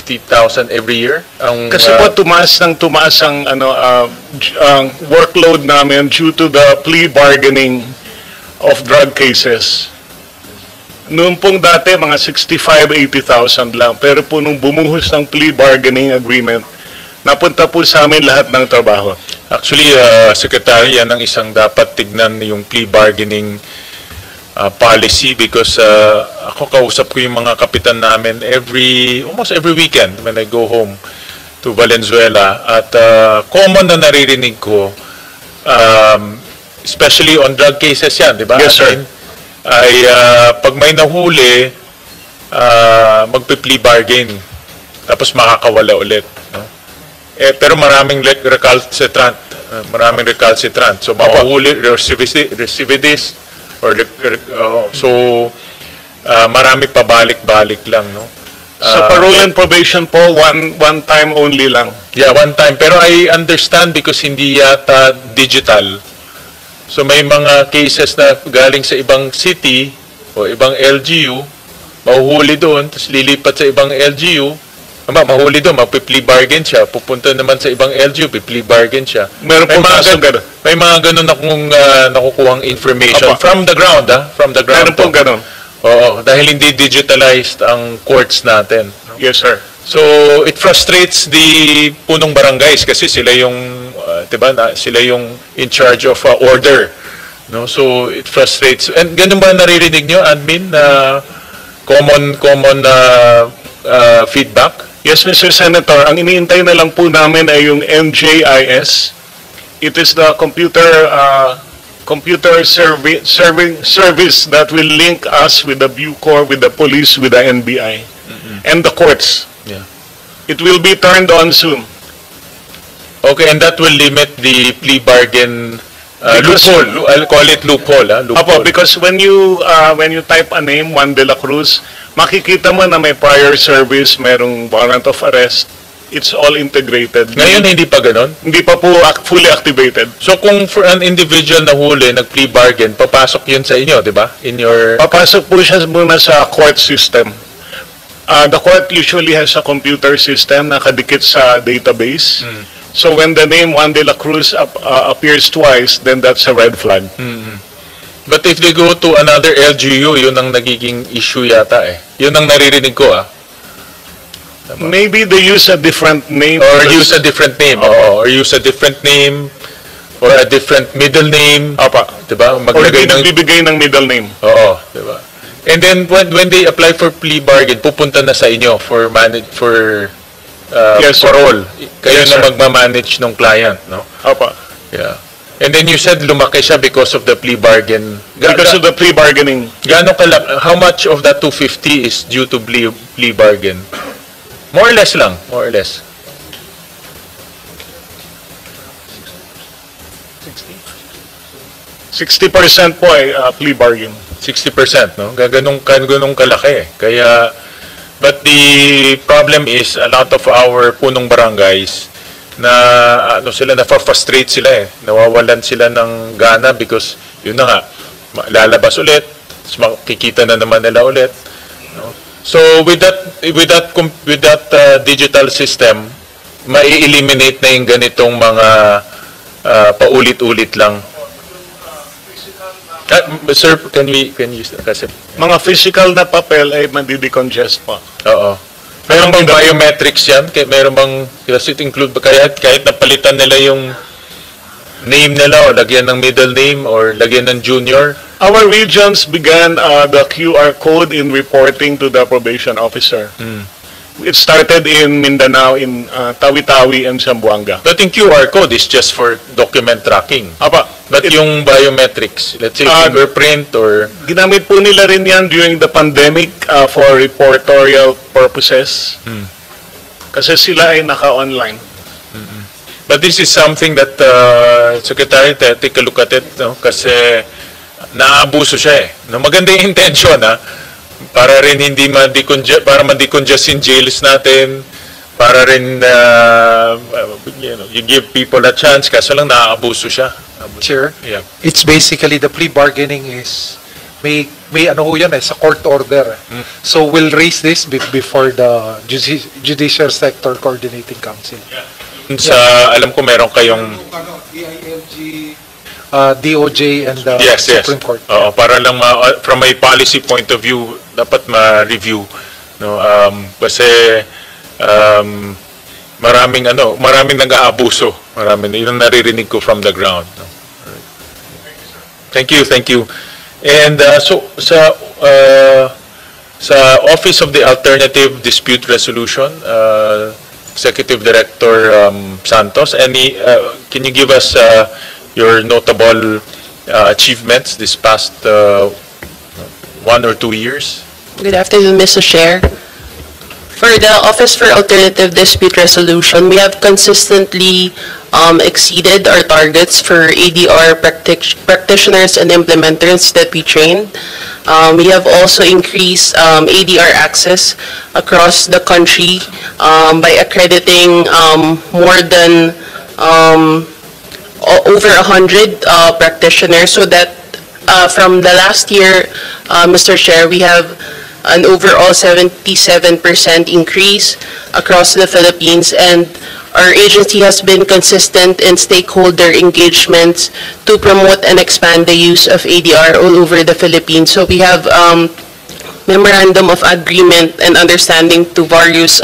50,000 every year. Ang, Kasi po tumaas ang ang workload namin due to the plea bargaining of drug cases. Noon pong dati, mga 65-80,000 lang. Pero po nung bumuhos ng plea bargaining agreement, napunta po sa amin lahat ng trabaho. Actually, Secretary, yan ang isang dapat tignan yung plea bargaining policy because ako kausap ko yung mga kapitan namin almost every weekend when I go home to Valenzuela. At common na naririnig ko, especially on drug cases yan, di ba? Yes, sir. Ay pag may nahuli, magpi-plea bargain, tapos makakawala ulit. No? Pero maraming recalcitrant, So mapahuli, recidivist, marami pabalik-balik lang. No? Sa parole and probation po, one time only lang. Yeah, one time. Pero I understand because hindi yata digital. So may mga cases na galing sa ibang city o ibang LGU, mahuhuli doon, tapos lilipat sa ibang LGU, mahuli doon, magpi-plea bargain siya, pupunta naman sa ibang LGU, plea bargain siya. Meron po may mga ganun akong nakukuhang information from the ground, from the ground. Meron po ganun. Oo, dahil hindi digitalized ang courts natin. Yes, sir. So it frustrates the punong barangays kasi sila yung diba, sila yung in charge of order, no? So it frustrates. And ganun ba naririnig nyo, admin, na common feedback? Yes, Mr. Senator. Ang iniintay na lang po namin ay yung NJIS. It is the computer service that will link us with the Bucor, with the police, with the NBI, and the courts. Yeah. It will be turned on soon. Okay, and that will limit the plea bargain loophole. I'll call it loophole. Loophole. Because when you type a name, Juan de la Cruz, makikita mo na may prior service, merong warrant of arrest. It's all integrated. Ngayon hindi pa ganon? Hindi pa po fully activated. So kung for an individual na huli, nag-plea bargain, papasok yun sa inyo, di ba? Papasok po siya muna sa court system. The court usually has a computer system na kadikit sa database. So when the name Juan de la Cruz appears twice, then that's a red flag. But if they go to another LGU, yun ang nagiging issue yata eh. Yun ang naririnig ko Maybe they use a different name. Or use a different name. Or use a different name. Or a different middle name. Diba? Or hindi nagbibigay ng middle name. Oo. Diba? And then when they apply for plea bargain, pupunta na sa inyo for yes, parole. Kayo yes, na magmamanage ng client, no? Yeah. And then you said lumaki siya because of the plea bargain. Because of the plea bargaining. How much of that 250 is due to plea bargain? More or less lang, more or less. 60% po ay plea bargain. 60%, no? Ganong kalaki. Kaya, but the problem is a lot of our punong barangays na na-frustrate sila eh. Nawawalan sila ng gana because yun na nga, lalabas ulit, makikita na naman nila ulit. No? So with that digital system, mai-eliminate na yung ganitong mga paulit-ulit lang. Sir, can you kasi mga physical na papel ay madi-decongest pa. Oo. Meron bang biometrics yan? Meron bang, does it include, kahit napalitan nila yung name nila o lagyan ng middle name or lagyan ng junior? Our regions began the QR code in reporting to the probation officer. It started in Mindanao, in Tawi-Tawi and Zamboanga. But yung QR code is just for document tracking. But yung biometrics, let's say fingerprint or... Ginamit po nila rin yan during the pandemic for reportorial purposes. Kasi sila ay naka-online. But this is something that, Secretary, take a look at it, no? Kasi naabuso siya eh. No, maganda yung intention, para rin hindi para ma-decongest in jails natin, para rin you give people a chance, kaso lang naaabuso siya. Sure. Yeah. It's basically the plea bargaining is may ano ho yan sa court order. So we'll raise this before the Judicial Sector Coordinating Council. Sa, alam ko meron kayong... DILG, DOJ, and the Yes. Supreme Court. Oo, para lang from a policy point of view, dapat ma-review. No? Kasi maraming nag-aabuso. Yun ang naririnig ko from the ground. No? Thank you. And so sa Office of the Alternative Dispute Resolution, Executive Director Santos, can you give us your notable achievements this past 1 or 2 years? Good afternoon, Mr. Chair. For the Office for Alternative Dispute Resolution, we have consistently exceeded our targets for ADR practitioners and implementers that we trained. We have also increased ADR access across the country by accrediting more than over 100 practitioners, so that from the last year, Mr. Chair, we have an overall 77% increase across the Philippines, and our agency has been consistent in stakeholder engagements to promote and expand the use of ADR all over the Philippines. So we have memorandum of agreement and understanding to various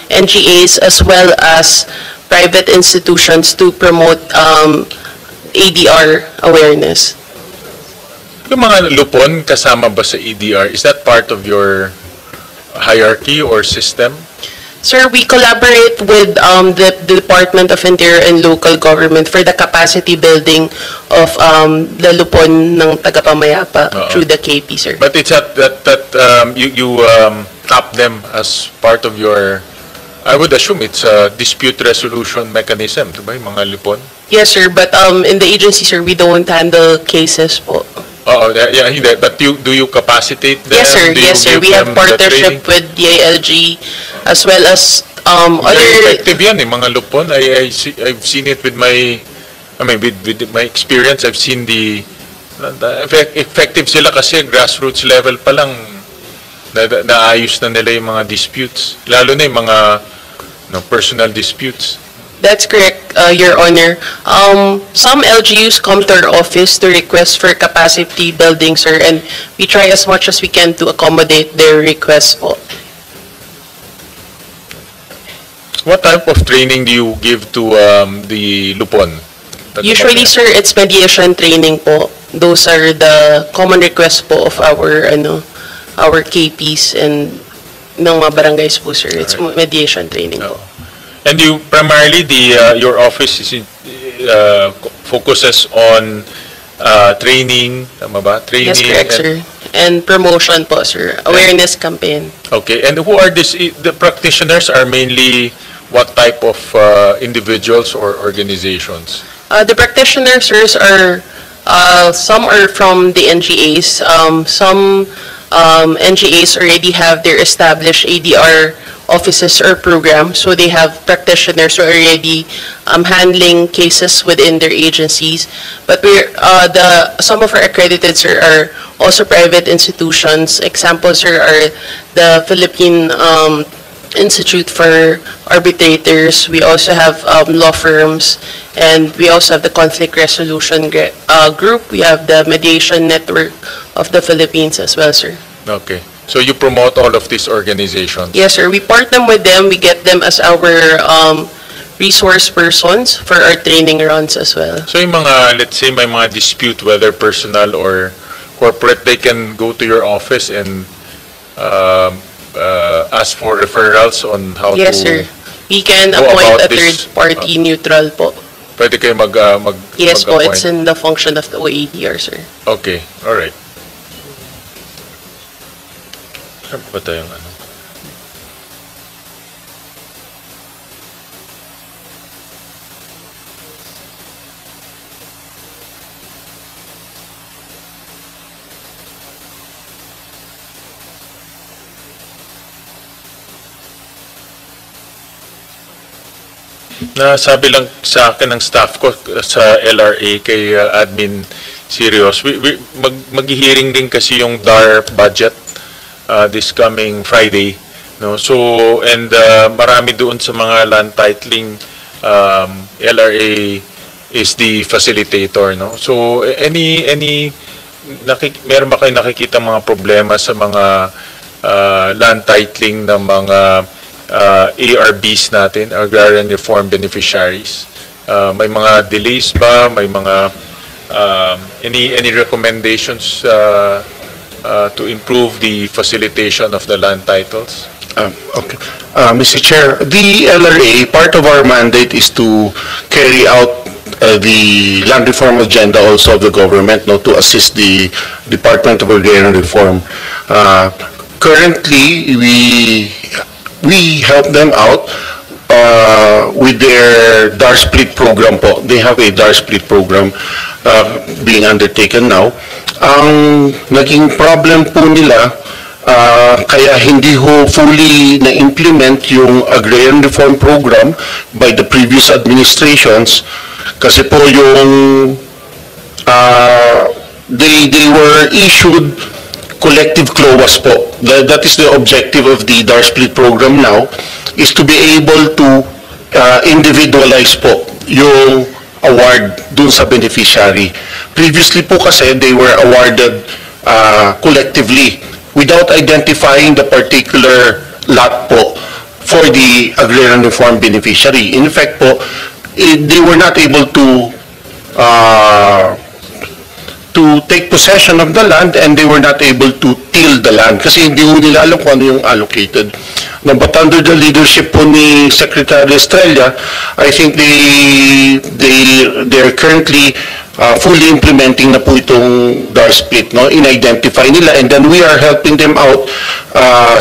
NGAs as well as private institutions to promote ADR awareness. Yung mga lupon kasama ba sa EDR? Is that part of your hierarchy or system? Sir, we collaborate with the Department of Interior and Local Government for the capacity building of the lupon ng tagapamayapa through the KP, sir. But it's that you tap them as part of your, I would assume it's a dispute resolution mechanism, diba, yung mga lupon? Yes, sir, but in the agency, sir, we don't handle cases po. Yeah, but do you capacitate them? Yes, sir. Do you Yes, sir. give We have them the training? partnership with DILG as well as Very other. effective yan, mga lupon. I've seen it with my, with my experience. I've seen the effective sila kasi grassroots level pa lang naayos na nila yung mga disputes. Lalo na yung mga personal disputes. That's correct, Your Honor. Some LGUs come to our office to request for capacity building, sir, and we try as much as we can to accommodate their requests po. What type of training do you give to the lupon? Usually, sir, it's mediation training po. Those are the common requests po of our KPs and ng mga barangays po, sir. It's mediation training po. And you primarily your office is focuses on training, tama ba? Training. Yes, correct, sir. And promotion po, sir. Awareness campaign. Okay. And who are the practitioners are mainly what type of individuals or organizations? The practitioners, sirs, are some are from the NGAs. Some NGAs already have their established ADR offices or programs, so they have practitioners who are already handling cases within their agencies. But some of our accredited, sir, are also private institutions. Examples, sir, are the Philippine Institute for Arbitrators. We also have law firms, and we also have the Conflict Resolution Group. We have the Mediation Network of the Philippines as well, sir. Okay. So you promote all of these organizations? Yes, sir. We partner with them. We get them as our resource persons for our training runs as well. So yung mga, let's say, may mga dispute, whether personal or corporate, they can go to your office and ask for referrals on how to... Yes, sir. We can go appoint about a this, third-party neutral po. Pwede kayo Yes po, mag-appoint? it's in the function of the OADR, sir. Okay, all right. Saan ba tayong ano? Nasabi lang sa akin ng staff ko sa LRA kay Admin serious. Mag-hearing din kasi yung DAR budget this coming Friday, no? So, and marami doon sa mga land titling, LRA is the facilitator, no? So, meron ba kayo nakikita mga problema sa mga land titling ng mga ARBs natin, Agrarian Reform Beneficiaries? May mga delays ba? May mga any recommendations to improve the facilitation of the land titles? Okay. Mr. Chair, the LRA, part of our mandate is to carry out the land reform agenda also of the government, no, to assist the Department of Agrarian Reform. Currently, we help them out with their DAR split program po. They have a DAR split program being undertaken now. Ang naging problem po nila, kaya hindi ho fully na-implement yung Agrarian Reform Program by the previous administrations, kasi po yung they were issued collective CLOAs po. That is the objective of the DAR split program now, is to be able to individualize po yung award dun sa beneficiary. Previously po kasi they were awarded collectively without identifying the particular lot po for the Agrarian Reform beneficiary. In fact po, they were not able to take possession of the land, and they were not able to till the land kasi hindi nila alam kung ano yung allocated. No, but under the leadership po ni Secretary Estrella, I think they're currently fully implementing na po itong DAR split, no? In-identify nila, and then we are helping them out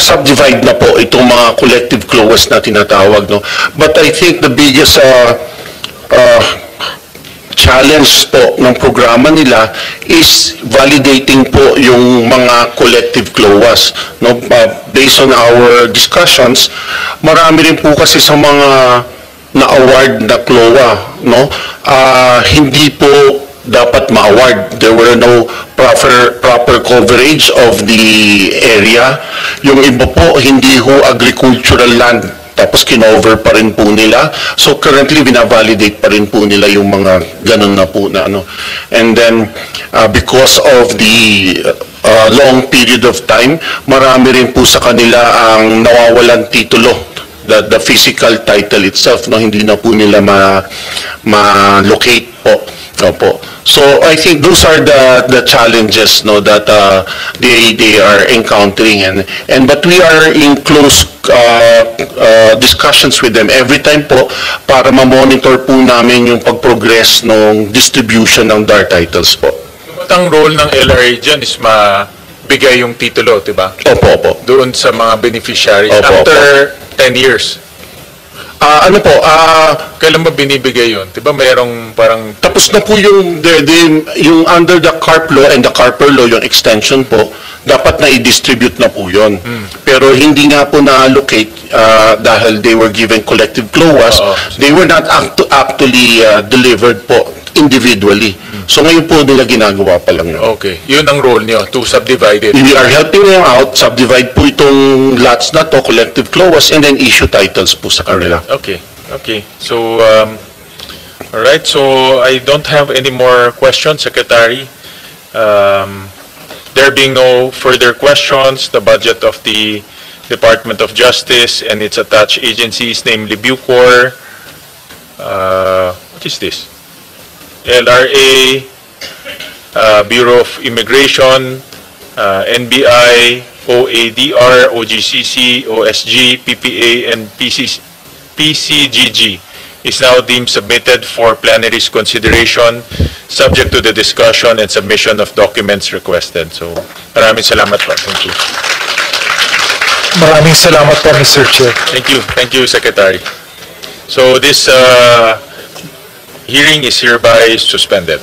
subdivide na po itong mga collective CLOAs na tinatawag, no? But I think the biggest challenge po ng programa nila is validating po yung mga collective CLOAs, no? Based on our discussions, marami rin po kasi sa mga na-award na CLOA, no? Hindi po dapat ma-award. There were no proper coverage of the area. Yung iba po, hindi ho agricultural land, tapos kinover pa rin po nila. So currently, binavalidate pa rin po nila yung mga ganun na po na ano. And then, because of the long period of time, marami rin po sa kanila ang nawawalan titulo. The physical title itself, no, hindi na po nila ma-locate po. Opo. So I think those are the challenges, no, that they are encountering, and but we are in close discussions with them every time po para ma-monitor po namin yung pag-progress ng distribution ng DAR titles po. Ang role ng LRA dyan is bigay yung titulo, diba? Opo, opo. Doon sa mga beneficiaries. Opo, after 10 years. Ano po, Kailan ba binibigay yun? Diba mayroong parang... tapos na po yung under the CARP law and the CARPER law, yung extension po, dapat na i-distribute na po yun. Pero hindi nga po na-allocate dahil they were given collective CLOAs. They were not actually delivered po individually. So ngayon po nila ginagawa pa lang yun. Okay. Yun ang role niyo, to subdivide it. We are helping them out, subdivide po itong lots na to, collective CLOAs, and then issue titles po sa kanila. Okay. Okay. So, all right. So, I don't have any more questions, Secretary. There being no further questions, the budget of the Department of Justice and its attached agencies, namely Bucor, what is this? LRA, Bureau of Immigration, NBI, OADR, OGCC, OSG, PPA, and PCGG is now deemed submitted for plenary's consideration, subject to the discussion and submission of documents requested. So, maraming salamat po. Thank you. Maraming salamat po, Mr. Chair. Thank you. Thank you, Secretary. So, this hearing is hereby suspended.